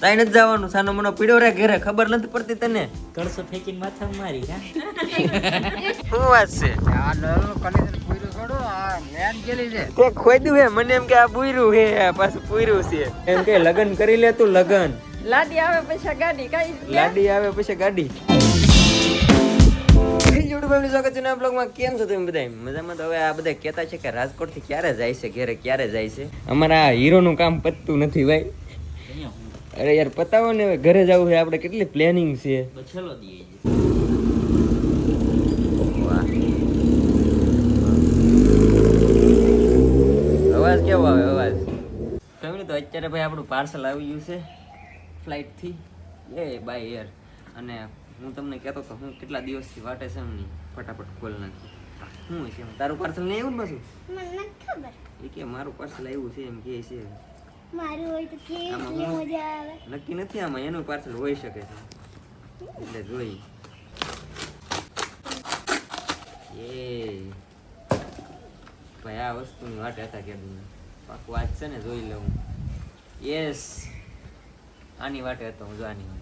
તાઈ નથી જવાનું, સાનો મનો પીડ્યો રે ઘરે, ખબર નથી પડતી તને? કળસો ફેંકીને માથા મારી હા શું વાત છે? આ નળનું કનેક્શન પૂરું છોડો, આ મેન ગેલી છે. તે ખોદ્યું હે, મને એમ કે આ પૂર્યું હે, આ પાછું પૂર્યું છે એમ કે લગન કરી લે તું, લગન. લાડી આવે પછી ગાડી કઈ લાડી આવે પછી ગાડી. YouTube ફેમિલી સ્વાગત છે નવા બ્લોગમાં. કેમ છો તમે બધા? મજામાં? તો હવે આ બધા કહેતા છે કે રાજકોટ થી ક્યારે જાય છે ઘરે, ક્યારે જાય છે. અમારા હીરો નું કામ પતતું નથી ભાઈ. અરે યાર પતાવો ને, હવે ઘરે જવું છે આપણે, કેટલી પ્લાનિંગ છે. બચેલો દીએ અવાજ કેવો આવે? અવાજ ફેમિલી તો અત્યારે ભાઈ આપણું પાર્સલ આવી ગયું છે ફ્લાઇટ થી, બાય એર. અને હું તમને કહેતો તો હું કેટલા દિવસથી વાટે છે એમની, ફટાફટ ખોલ નાખી. શું છે તારું પાર્સલ નહીં આવ્યું ને? પાછું મને નથી ખબર. એ કે મારું પાર્સલ આવ્યું છે એમ કે છે. મારું હોય તો કેટલી મજા આવે. નક્કી નથી આમાં, એનું પાર્સલ હોઈ શકે છે એટલે જોઈ. એ ભાઈ આ વસ્તુની વાટે હતા કે પાકું આજ છે ને જોઈ લઉં. યસ આની વાટે હતો હું, જો આની વાટે.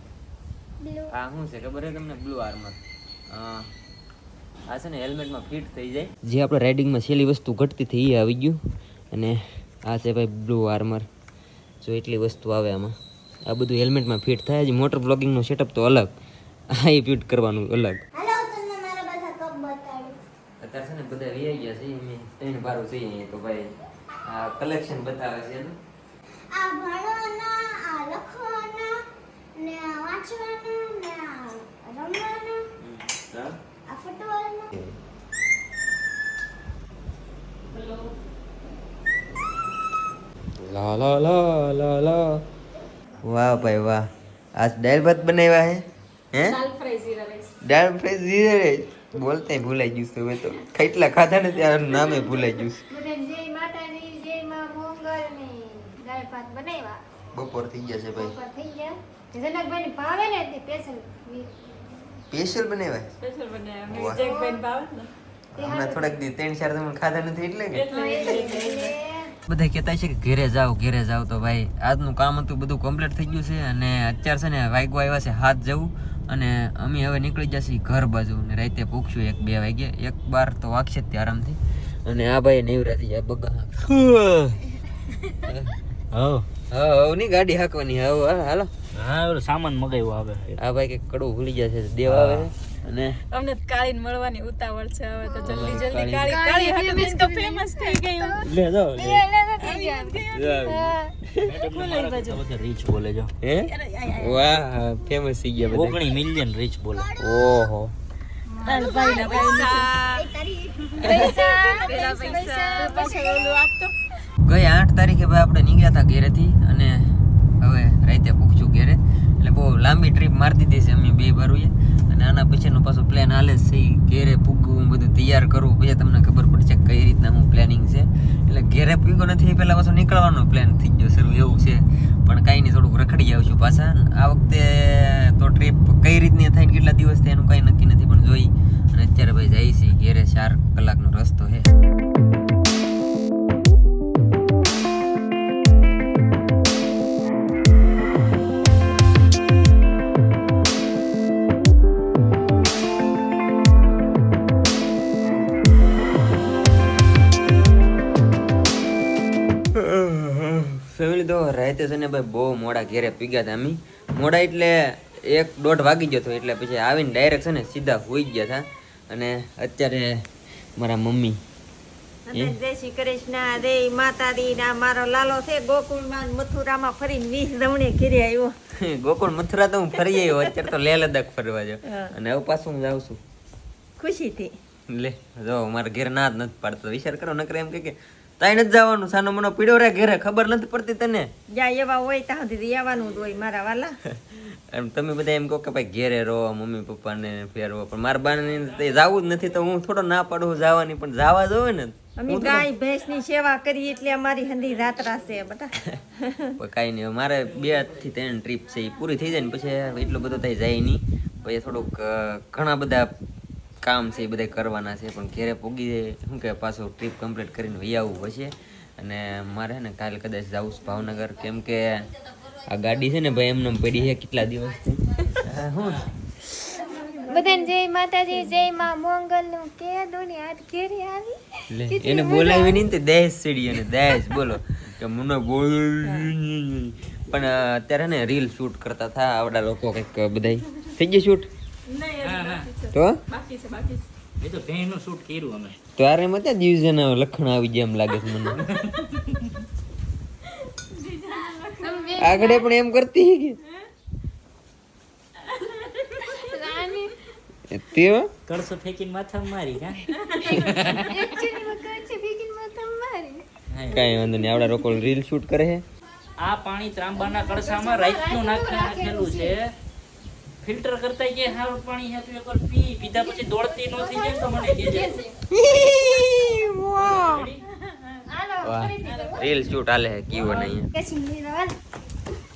આ શું છે ખબર છે તમને? Blue armour. આ છે ને હેલ્મેટમાં ફિટ થઈ જાય, જે આપણે રાઇડિંગમાં છેલ્લી વસ્તુ ઘટતી થઈ એ આવી ગયું. અને આ છે ભાઈ બ્લુ આર્મર. જો એટલી વસ્તુ આવે આમાં. આ બધું હેલ્મેટમાં ફિટ થાય. હજી મોટર બ્લોગિંગનો સેટઅપ તો અલગ, આ એ ફિટ કરવાનું અલગ. હાલો તમને મારા બધા કપ બતાડું. અત્યારે છે ને બધા વી ગયા છે, મેં 3 બારો છે અહીંયા. તો ભાઈ આ કલેક્શન બતાવે છે એનું. આ ભણવાના, આ લખવાના, ને આ વાંચવાના, ને આ રમવાના, હા આ ફૂટબોલના. લા લા લા લા લા. વાહ ભાઈ વાહ, આજ દાળ ભાત બનાવ્યા હે? હે દાલ ફ્રાય જીરા રાઈસ. દાળ ફ્રાય જીરા રાઈસ. બોલતાય ભૂલાઈ ગયું છે હવે તો. કેટલા ખાધા ને ત્યાં નામે ભૂલાઈ ગયું છે. બધા જય માતાજી, જય માં મોંગલ ને દાળ ભાત બનાવ્યા. બપોર થઈ ગયા છે ભાઈ. ઉપર થઈ ગયા. જનકભાઈને ભાવે ને તે સ્પેશિયલ સ્પેશિયલ બનાવ્યા? સ્પેશિયલ બનાવ્યા વાહ. જગ બેન ભાવે ને હમણાં થોડાક દી 3-4 તમે ખાધા નથી એટલે કે એટલે બધા કહેતા છે કે ઘરે જાવ ઘરે જાવ. તો ભાઈ આજનું કામ હતું બધું કમ્પ્લીટ થઈ ગયું છે. અને અત્યારે છે ને વાગ્યા આવ્યા છે 7 જેવું. અને અમે હવે નીકળી જશે ઘર બાજુ. ને રાતે પૂછશું 1-2 વાગે, 1-12 તો વાગશે જ તે આરામથી. અને આ ભાઈ નેવરા થઈ જાય બગા. હા ની ગાડી હાંકવાની. હાલો. હા ઓલો સામાન મગાવ્યો આવે આ ભાઈ કે કડવું ભૂલી જાય છે, દેવા આવે છે. અને અમને કાળીને મળવાની ઉતાવળ છે હવે તો જલ્દી કાળી હાટુ તો ફેમસ થઈ ગયું. લે જાઓ રીચ બોલે જો હે વાહ ફેમસ થઈ ગયા બધા. 19 મિલિયન રીચ બોલે. ઓહો ભાઈના પૈસા પેલા પૈસા પાછળ ઓલું આપતો. ગઈ 8 તારીખે ભાઈ આપણે નીકળ્યા હતા ઘેરેથી. અને હવે રાતે પૂછશું ઘેરે. એટલે બહુ લાંબી ટ્રીપ મારી દીધી છે અમે 2 બારુએ. અને આના પછીનો પાછો પ્લાન હાલે છે ઘેરે પૂગવું, બધું તૈયાર કરવું, પછી તમને ખબર પડશે કઈ રીતના હું પ્લાનિંગ છે. એટલે ઘેરે પૂગો નથી પહેલા પાછો નીકળવાનો પ્લાન થઈ ગયો શરૂ એવું છે. પણ કાંઈ નહીં, થોડુંક રખડી આવશું પાછા. આ વખતે તો ટ્રીપ કઈ રીતની થાય ને કેટલા દિવસ થાય એનું કાંઈ નક્કી નથી, પણ જોઈ. અને અત્યારે ભાઈ જાય છે ઘેરે. 4 કલાકનો રસ્તો છે. ફેમિલી તો રાતે છે ને ભાઈ બહુ મોડા ઘેરે પીગ્યા હતા અમે. મોડા એટલે 1-1.5 વાગી ગયો હતો. એટલે પછી આવીને ડાયરેક્ટ છે ને સીધા હોઈ ગયા હતા. અને અત્યારે મારા મમ્મી જય શ્રી કૃષ્ણ, જય માતાજી. ના મારો લાલો છે ગોકુળમાં મથુરામાં ફરીને 20 રમણે ઘરે આવ્યો. ગોકુળ મથુરા તો હું ફરી આવ્યો. અત્યારે તો લેહ લદ્દાખ ફરવા જાઉં. અને હવે પાછું હું જાઉં છું ખુશીથી. લે જો મારા ઘેર ના જ નથી પાડતો. વિચાર કરો નકર એમ કે તાઈ નથી જવાનું, સાનો મનો પીડ્યો રે ઘરે, ખબર નથી પડતી તને? જ્યાં એવા હોય ત્યાં સુધી આવવાનું જ હોય મારા વાલા. એમ તમે બધા એમ કહો કે ભાઈ ઘેરે રહો, મમ્મી પપ્પાને ફેરવો, પણ મારા બાને જવું જ નથી. તો હું થોડો ના પાડું જવાની, પણ જવા જોવે ને. અમે ગાય ભેંસની સેવા કરીએ એટલે અમારી હંધી રાત્રા છે બેટા. કાંઈ નહીં, મારે 2 થી 3 ટ્રીપ છે એ પૂરી થઈ જાય ને પછી એટલો બધો થઈ જાય નહીં. પછી થોડુંક ઘણા બધા કામ છે એ બધા કરવાના છે. પણ ઘેરે પૂગી શું કે પાછું ટ્રીપ કમ્પ્લીટ કરીને વહી આવવું હશે. અને મારે ને કાલે કદાચ જાવું છે ભાવનગર, કેમ કે આ ગાડી છે ને ભાઈ એમને પડી છે કેટલા દિવસથી. હું બધાને જય માતાજી, જય માં મોંગલ નું કે દોની આજ ઘેરે આવી. લે, એને બોલાવી નહીં તે દહેજ સીડી અને દહેજ બોલો કે મને બોલ. પણ અત્યારે ને રીલ શૂટ કરતા હતા આવડા લોકો કંઈક બધાય થઈ ગયું શૂટ તો એ તો ભેંનું શૂટ કર્યું અમે. તો આરે મતે દિવસે લખણ આવી ગયા એમ લાગે છે મને. આગળ પણ એમ કરતી કે તે કળસો ફેંકીને માથા મારી હા Actually માં કહે છે ભીગીન માં તમારી. કાંઈ વાંધો નહીં આવડા લોકો રીલ શૂટ કરે છે. આ પાણી ત્રાંબાના કળસામાં રાતનું નાખેલું છે. ફિલ્ટર કરતા કે હારું પાણી છે તું એકવાર પીધા પછી દોડતી ન થઈ જાય તો મને કહેજે. રીલ શૂટ હાલે છે કીવો નહીં કશી નીરવાલ.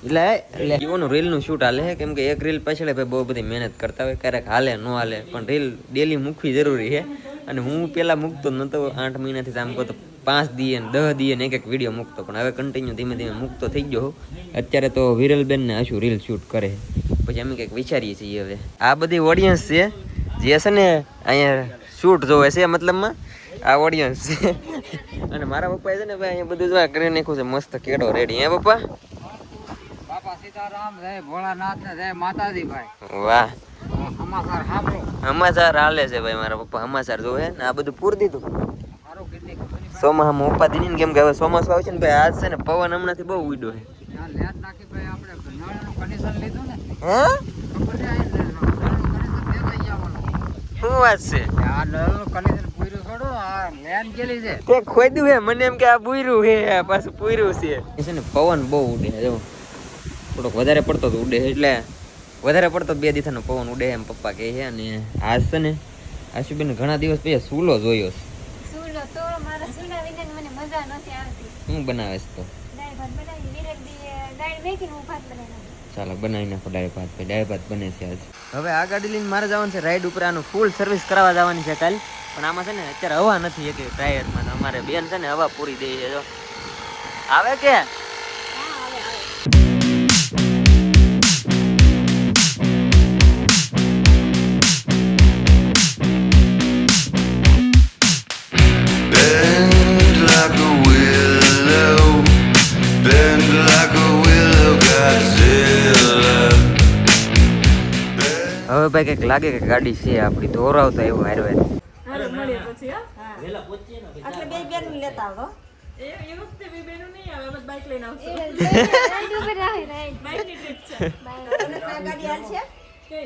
એટલે કીવોનું રીલનું શૂટ હાલે છે કેમ કે એક રીલ પાછળ ભાઈ બહુ બધી મહેનત કરતા હોય ક્યારેક હાલે ન હાલે પણ રીલ ડેલી મૂકવી જરૂરી છે. અને હું પેલા મૂકતો જ નહોતો 8 મહિનાથી આમ કહો તો 5 દીએ ને 10 દીએ ને એક વિડીયો મૂકતો પણ હવે કન્ટિન્યુ ધીમે ધીમે મૂકતો થઈ ગયો. અત્યારે તો વિરલબેન ને આશુ રીલ શૂટ કરે પછી અમે કંઈક વિચારીએ છીએ હવે. આ બધી ઓડિયન્સ છે જે છે ને અહીંયા શૂટ જોવે છે મતલબમાં આ ઓડિયન્સ છે. અને મારા પપ્પાએ છે ને ભાઈ અહીંયા બધું જોવા કરી નાખ્યું છે મસ્ત કેડો રેડી હે પપ્પા. બાપા સીતારામ, જય ભોળાનાથ ને જય માતાજી ભાઈ. વાહ સમાચાર સાંભળો. સમાચાર હાલે છે ભાઈ મારા પપ્પા સમાચાર જોવે ને આ બધું પૂર દીધું મારું કેટલી ખબર નહીં સોમાહામાં ઉપાધી નહીં કેમ કે હવે ચોમાસું આવશે ને ભાઈ આજ છે ને પવન હમણાંથી બહુ ઉડ્યો છે. ત્યાં લેટ નાખી ભાઈ આપણે નળનું કનેક્શન લીધું ને હે ખબર છે આ નળનું કનેક્શન દેતા આવવાનું. શું વાત છે આ નળનું કનેક્શન પૂર્યું છોડો આ લેન ગેલી છે. તે ખોદ્યું હે મને એમ કે આ પૂર્યું હે આ પાછું પૂર્યું છે. એ છે ને પવન બહુ ઉડે જો થોડોક વધારે પડતો તો ઉડે એટલે વધારે પડતો 2 દિવસનો પવન ઉડે એમ પપ્પા કહે છે. અને આજ છે ને આશુબેન ઘણા દિવસ પછી સૂલો જોયો છે. સુલો તો મારા સુલા વિના મને મજા નથી આવતી. શું બનાવે છે તો દાળ ભાત બનાવી વિરેક દી દાળ મેકીને હું ભાત બનાવી. ચાલો બનાવી નાખો દાળ ભાત. ભાઈ દાળ ભાત બને છે આજ. હવે આ ગાડી લઈને મારે જવાનું છે રાઈડ ઉપર. આનું ફૂલ સર્વિસ કરાવવા જવાની છે કાલ પણ આમાં છે ને અત્યારે હવા નથી એક ટાયરમાં. અમારે બેન છે ને હવા પૂરી દે છે જો આવે કે Bend like a willow, bend like a willow, Godzilla. હવે ભાઈ કંઈક લાગે કે ગાડી છે આપણી દોરાવતા એવું હારવે. વેલા પહોંચીએ ને ભાઈ. એટલે બે બેન લેતા આવતો રાઈડ ઉપર રાહે રાઈડ. ગાડી હાલ છે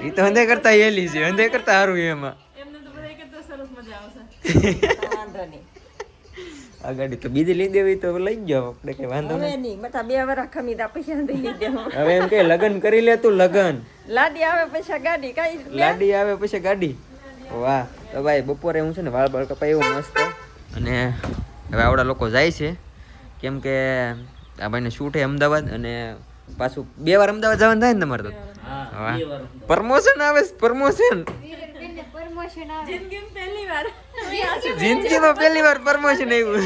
એ તો હંધે કરતા એલી છે હંધે કરતા સારું એમાં. વાંધો નહીં આ ગાડી તો બીજી લઈ દેવી તો લઈ જાવ આપણે કઈ વાંધો હવે નહીં. નહીં બટા 2 વર્ષ ખમીદા પૈસા દઈ દેવું હવે એમ કે લગન કરી લે તું લગન. લાડી આવે પૈસા ગાડી કઈ લાડી આવે પછી ગાડી. વાહ તો ભાઈ બપોરે હું છે ને વાળ બાળ કપાયું મસ્ત. અને હવે આવડા લોકો જાય છે કેમ કે આ ભાઈને શૂટ છે અમદાવાદ અને પાછું 2 વાર અમદાવાદ જવાનું થાય ને તમારે તો. હા વાહ 2 વાર. પ્રમોશન આવે પ્રમોશન વિરેકબેનને promotion આવે. જિંદગીમાં પહેલી વાર પ્રમોશન આવ્યું.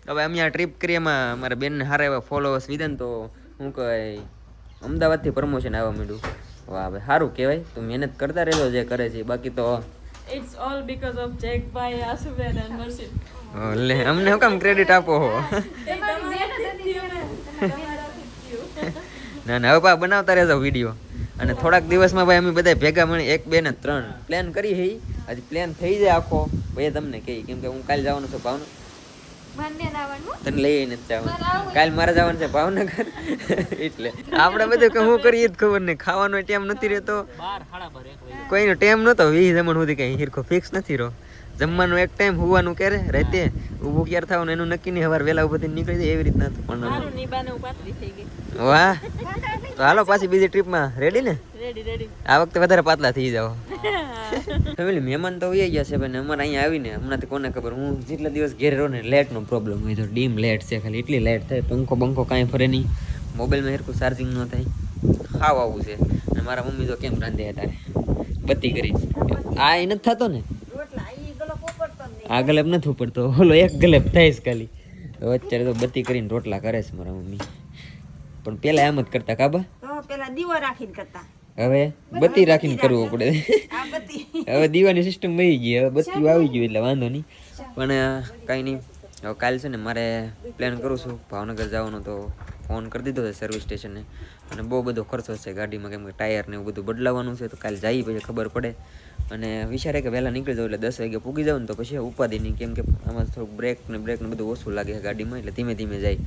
હવે અમે આ ટ્રીપ કરી એમાં મારા બેનને સારા એવા ફોલોવર્સ લીધા ને તો હું કહે અમદાવાદથી પ્રમોશન આવવા માંડ્યું. વાહ ભાઈ સારું કહેવાય. તો મહેનત કરતા રહેજો જે કરે છે બાકી તો It's all because of Jack Bhai, Asuben and Mershid. લે અમને શું કામ ક્રેડિટ આપો હો. ના ના હવે પા બનાવતા રહેજો વિડીયો. અને થોડાક દિવસમાં ભાઈ અમે બધા ભેગા મળી 1, 2 ને 3 પ્લાન કરી હઈ. હજી પ્લાન થઈ જાય આખો ભાઈ તમને કહી કેમ કે હું કાલે જવાનું છું ભાવનગર. બંને આવવાનું. તને લઈ નથી જવાનું કાલ મારે જવાનું છે ભાવનગર એટલે આપણે બધું કે હું કરીએ જ ખબર નહીં. ખાવાનો ટાઈમ નથી રહેતો 12 સાડા 12 1 વાગે. કોઈનો ટાઈમ નહોતો 20 જમણ સુધી કઈ હિરખો ફિક્સ નથી રહો. જમવાનું એક ટાઈમ હોવાનું ક્યારે રાતે ઊભું ક્યારે થવાનું એનું નક્કી નહીં. સવાર વહેલા ઉભી નીકળી જાય એવી રીતના પણ મારું નીબાને ઉપાતરી થઈ ગઈ. વાહ તો હાલો પાછી બીજી ટ્રીપમાં રેડી ને. રેડી આ વખતે વધારે પાતળા થઈ જાઓ. ફેમિલી મહેમાન તો આવી ગયા છે ભાઈ અમારે અહીંયા આવીને હમણાંથી કોને ખબર હું જેટલા દિવસ ઘેર રહું ને લાઇટનો પ્રોબ્લેમ હોય તો ડીમ લાઇટ છે ખાલી એટલી લાઇટ થાય પંખો બંખો કાંઈ ફરે નહીં. મોબાઈલમાં સરખું ચાર્જિંગ ન થાય. ખાવ આવું છે અને મારા મમ્મી તો કેમ રાંધે તારે બત્તી કરી આ એ નથી થતો ને રોટલા ઈ ગલપ ઉપડતો જ નહીં આ ગલેબ નથી ઉપડતો ઓલો એક ગલેબ થાય છે ખાલી. તો અત્યારે તો બત્તી કરીને રોટલા કરે છે મારા મમ્મી. પણ પેલા એમ જ કરતા કાબા, તો પેલા દીવો રાખીને કરતા. હવે બત્તી રાખીને કરવું પડે. આ બધી હવે દીવાની સિસ્ટમ વહી ગઈ, હવે બત્તી આવી ગયું એટલે વાંધો નહીં. પણ કાંઈ નહીં, હવે કાલ છે ને મારે પ્લાન કરું છું ભાવનગર જવાનો, તો ફોન કરી દીધો છે સર્વિસ સ્ટેશને. અને બહુ બધો ખર્ચો છે ગાડીમાં, કેમ કે ટાયર ને એવું બધું બદલાવવાનું છે. તો કાલે જઈએ પછી ખબર પડે. અને વિચારે કે વહેલા નીકળી જાઉં એટલે 10 વાગે પૂગી જાઉં ને તો પછી ઉપાધિ નહીં, કેમ કે આમાં થોડુંક બ્રેક ને બધું ઓછું લાગે છે ગાડીમાં, એટલે ધીમે ધીમે જાય.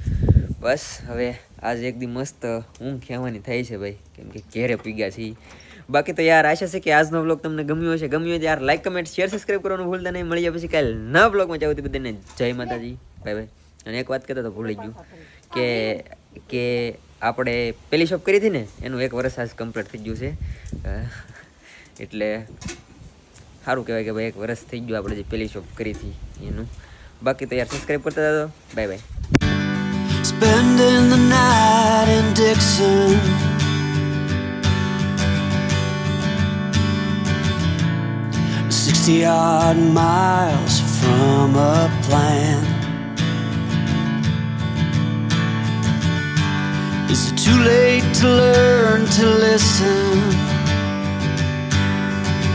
બસ હવે આજે એક દી મસ્ત ઊંઘ ખેવાની થાય છે ભાઈ, કેમ કે ઘેરે પીગ્યા છીએ. બાકી તો યાર આશા છે કે આજનો વ્લોગ તમને ગમ્યો હશે. ગમ્યો હોય તો યાર લાઈક, કમેન્ટ, શેર, સબસ્ક્રાઈબ કરવાનું ભૂલતા નહીં. મળીએ પછી કાલે નવા વ્લોગમાં. ચાહો બધાને જય માતાજી, બાય બાય. અને એક વાત કહેતો તો ભૂલી ગયું કે આપણે પેલી શોપ કરી હતી ને એનું 1 વર્ષ આજ કમ્પ્લીટ થઈ ગયું છે. એટલે સારું કહેવાય કે ભાઈ 1 વર્ષ થઈ ગયું આપણે જે પેલી શોપ કરી હતી એનું. બાકી તો યાર સબસ્ક્રાઈબ કરતા જાઓ. Bye bye. Spending the night in Dixon, 60-odd miles from a plan. Is it too late to learn to listen?